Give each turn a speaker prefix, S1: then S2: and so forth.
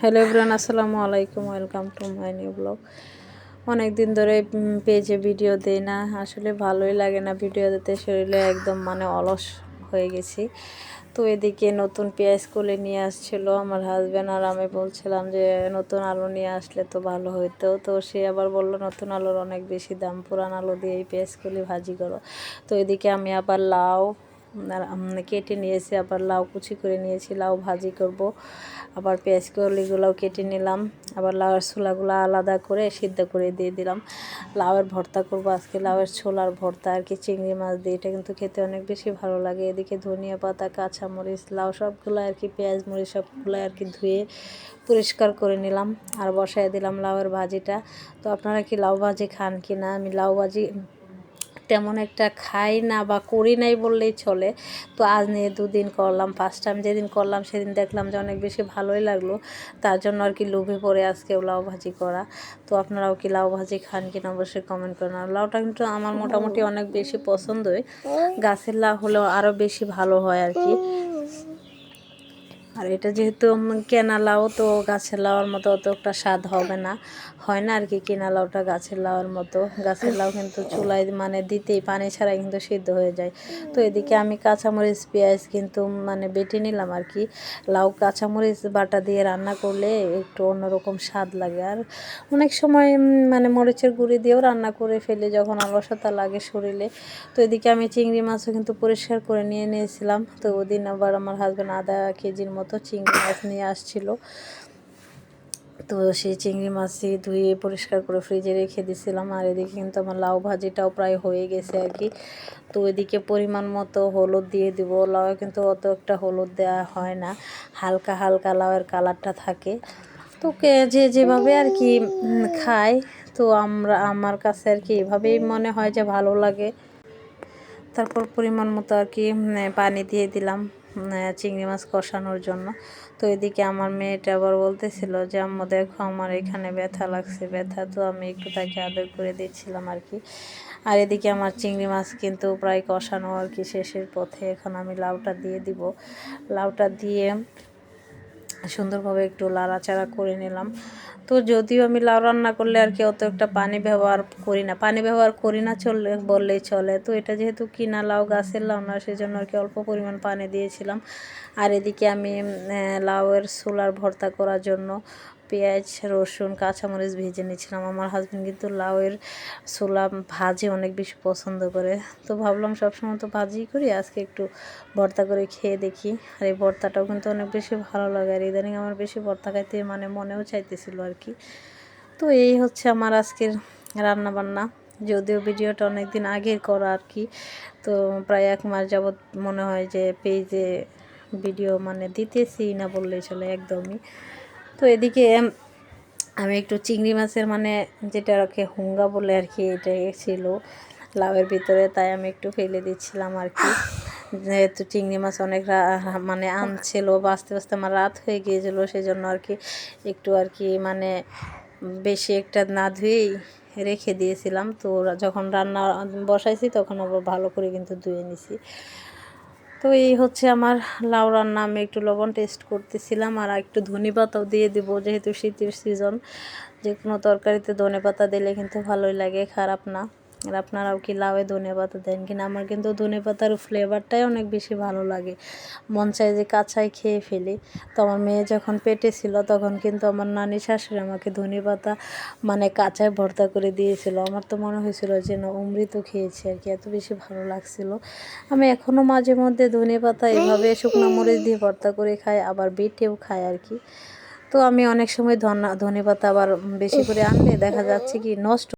S1: Hello everyone, আসসালামু আলাইকুম। Welcome to my new blog. অনেক দিন ধরে পেজে ভিডিও দেই না, আসলে ভালোই লাগে না ভিডিও দিতে, শরীরে একদম অলস হয়ে গেছি। তো এদিকে নতুন পেঁয়াজ কুলে নিয়ে আসছিল আমার হাজব্যান্ড, আর আমি বলছিলাম যে নতুন আলু নিয়ে আসলে তো ভালো হইতো। তো সে আবার বললো নতুন আলুর অনেক বেশি দাম, পুরান আলু দিয়ে এই পেঁয়াজ কুলি ভাজি করো। তো এদিকে আমি আবার লাউ কেটে নিয়েছি, আবার লাউ কুচি করে নিয়েছি, লাউ ভাজি করব। আবার পেঁয়াজ কলিগুলোও কেটে নিলাম, আবার লাউয়ের ছোলাগুলো আলাদা করে সিদ্ধ করে দিয়ে দিলাম। লাউয়ের ভর্তা করব আজকে, লাউয়ের ছোলার ভর্তা আর কি, চিংড়ি মাছ দিয়ে। এটা কিন্তু খেতে অনেক বেশি ভালো লাগে। এদিকে ধনিয়া পাতা, কাঁচামরিচ, লাউ সবগুলো আর কি, পেঁয়াজ মরিচ সবগুলো আর কি ধুয়ে পরিষ্কার করে নিলাম, আর বসায় দিলাম লাউয়ের ভাজিটা। তো আপনারা কি লাউ ভাজি খান কি না? আমি লাউ ভাজি তেমন একটা খাই না বা করি নাই বললেই চলে। তো আজ নিয়ে দুদিন করলাম, ফার্স্ট টাইম যেদিন করলাম সেদিন দেখলাম যে অনেক বেশি ভালোই লাগলো, তার জন্য আর কি লোভে পড়ে আজকেও লাউ ভাজি করা। তো আপনারাও কি লাউ ভাজি খান কিনা অবশ্যই কমেন্ট করেন। আর লাউটা কিন্তু আমার মোটামুটি অনেক বেশি পছন্দই, গাছের লাউ হলেও আরও বেশি ভালো হয় আর কি। আর এটা যেহেতু কেনা লাউ, তো গাছের লাউর মতো অত একটা স্বাদ হবে না, হয় না আর কি। কেনা লাউটা গাছের লাউর মতো, গাছের লাউ কিন্তু চুলায় দিতেই পানি ছাড়া কিন্তু সিদ্ধ হয়ে যায়। তো এদিকে আমি কাঁচামরিচ পেঁয়াজ কিন্তু বেটে নিলাম আর কি। লাউ কাঁচামরিচ বাটা দিয়ে রান্না করলে একটু অন্যরকম স্বাদ লাগে। আর অনেক সময় মরিচের গুঁড়ি দিয়েও রান্না করে ফেলি যখন অলসতা লাগে শরীরে। তো এদিকে আমি চিংড়ি মাছও কিন্তু পরিষ্কার করে নিয়েছিলাম। তো ওদিন আবার আমার হাজব্যান্ড আধা কেজির মতো চিংড়ি মাছ নিয়ে আসছিল। তো সেই চিংড়ি মাছই ধুয়ে পরিষ্কার করে ফ্রিজে রেখে দিয়েছিলাম। আর এদিকে কিন্তু আমার লাউ ভাজিটাও প্রায় হয়ে গেছে আর কি। তো এদিকে পরিমাণ মতো হলুদ দিয়ে দিব। লাউ কিন্তু অত একটা হলুদ দেওয়া হয় না, হালকা হালকা লাউয়ের কালারটা থাকে। তো যে যেভাবে আর কি খায়, তো আমার কাছে আর কি এভাবেই মনে হয় যে ভালো লাগে। তারপর পরিমাণ মতো আর কি পানি দিয়ে দিলাম চিংড়ি মাছ কষানোর জন্য। তো এদিকে আমার মেয়েটা আবার বলতেছিল যে আম্মু দেখো আমার এখানে ব্যথা লাগছে, ব্যথা। তো আমি একটু তাকে আদর করে দিচ্ছিলাম আর কি। আর এদিকে আমার চিংড়ি মাছ কিন্তু প্রায় কষানো আর কি শেষের পথে। এখন আমি লাউটা দিয়ে দিব, লাউটা দিয়ে সুন্দরভাবে একটু লাড়াচাড়া করে নিলাম। তো যদিও আমি লাউ রান্না করলে আর কি অত একটা পানি ব্যবহার করি না বললেই চলে। তো এটা যেহেতু কিনা লাউ, গাছের লাউ না, সেজন্য আর কি অল্প পরিমাণ পানি দিয়েছিলাম। আর এদিকে আমি লাউয়ের ছোলার ভর্তা করার জন্য পেঁয়াজ, রসুন, কাঁচামরিচ ভেজে নিয়েছিলাম। আমার হাজব্যান্ড কিন্তু লাউয়ের ছোলা ভাজি অনেক বেশি পছন্দ করে। তো ভাবলাম সবসময় তো ভাজিই করি, আজকে একটু ভর্তা করে খেয়ে দেখি। আর এই ভর্তাটাও কিন্তু অনেক বেশি ভালো লাগে। আর ইদানিং আমার বেশি ভর্তা খাইতে মনেও চাইতেছিল আর কি। তো এই হচ্ছে আমার আজকের রান্না বান্না। যদিও ভিডিওটা অনেক দিন আগের করা আর কি, তো প্রায় 1 মাস যাবৎ মনে হয় যে পেজে ভিডিও দিতেছি না বললেই চলে একদমই। তো এদিকে আমি একটু চিংড়ি মাছের যেটাকে হুঙ্গা বলে আর কি, এটা ছিল লাউয়ের ভিতরে, তাই আমি একটু ফেলে দিচ্ছিলাম আর কি। যেহেতু চিংড়ি মাছ অনেক আনছিল, আস্তে আস্তে আমার রাত হয়ে গিয়েছিলো, সেই জন্য আর কি একটু আর কি বেশি একটা না ধুয়েই রেখে দিয়েছিলাম। তো যখন রান্না বসাইছি তখন আবার ভালো করে কিন্তু ধুয়ে নিছি। তো এই হচ্ছে আমার লাউ রান্না। আমি একটু লবণ টেস্ট করতেছিলাম, আর একটু ধনেপাতাও দিয়ে দিব, যেহেতু শীতের সিজন, যে কোনো তরকারিতে ধনেপাতা দিলে কিন্তু ভালোই লাগে, খারাপ না। আর আপনারাও কি লাউয়ে ধনেপাতা দেন কিনা? আমার কিন্তু ধনেপাতার ফ্লেভারটাই অনেক বেশি ভালো লাগে, মন চায় যে কাঁচাই খেয়ে ফেলি। তো আমার মেয়ে যখন পেটে ছিল তখন কিন্তু আমার নানি শাশুড়ি আমাকে ধনেপাতা কাঁচায় ভর্তা করে দিয়েছিল। আমার তো মনে হয়েছিল যে না অমৃত খেয়েছি আর কি, এত বেশি ভালো লাগছিল। আমি এখনও মাঝে মধ্যে ধনেপাতা এভাবে শুকনো মরিচ দিয়ে ভর্তা করে খাই, আবার বেটেও খাই আর কি। তো আমি অনেক সময় ধনেপাতা আবার বেশি করে আনলে দেখা যাচ্ছে কি নষ্ট